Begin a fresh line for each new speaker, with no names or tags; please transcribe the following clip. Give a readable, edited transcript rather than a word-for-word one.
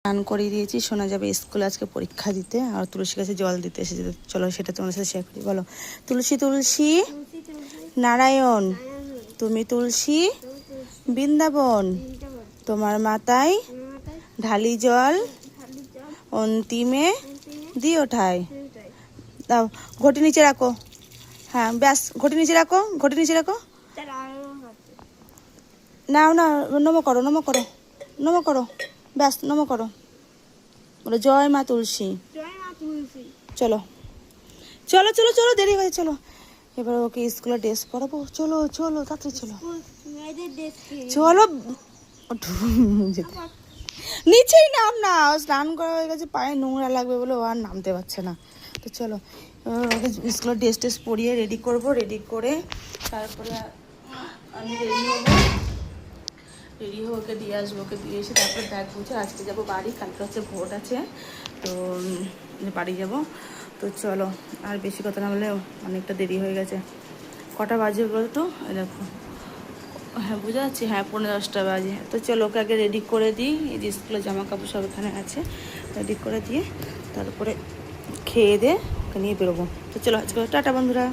স্নান করিয়ে দিয়েছি, শোনা যাবে স্কুলে আজকে পরীক্ষা দিতে, আর তুলসী গাছে জল দিতে এসেছে। চলো সেটা তোমার সাথে শেয়ার করি। বলো, তুলসী তুলসী নারায়ণ, তুমি তুলসী বৃন্দাবন, তোমার মাথায় ঢালি জল, অন্তিমে দিও ঠাই। দাও, ঘটি নিচে রাখো। হ্যাঁ ব্যাস, ঘটি নিচে রাখো, ঘটি নিচে রাখো। নাও না, নমো করো, নমো করো, নমো করো, ব্যাস নমো করো। বলো জয় মা তুলসী। চলো চলো চলো চলো, দেরি হয়ে, চলো এবার ওকে স্কুলে ড্রেস পরাবো। চলো চলো তাড়াতাড়ি চলো চলো। নিচেই নাম না, স্নান করা হয়ে গেছে, পায়ে নোংরা লাগবে বলে ও আর নামতে পারছে না। তো চলো ওকে স্কুলের ড্রেস টেস পরিয়ে রেডি করবো, রেডি করে তারপরে আমি রেডি হবো, রেডি হয়ে ওকে দিয়ে আসবো। ওকে দিয়ে এসে তারপরে ব্যাগ বুঝে আজকে যাবো বাড়ি, কালকে হচ্ছে ভোট আছে, তো বাড়ি যাব। তো চলো, আর বেশি কথা না বলে, অনেকটা দেরি হয়ে গেছে। কটা বাজে বলো তো? দেখো, হ্যাঁ বুঝা যাচ্ছে, হ্যাঁ 9:30 বাজে। তো চলো ওকে আগে রেডি করে দিই, এই যে স্কুলের জামা কাপড় সব এখানে আছে, রেডি করে দিয়ে তারপরে খেয়ে দিয়ে ওকে নিয়ে বেরোবো। তো চলো আজকে টাটা বন্ধুরা।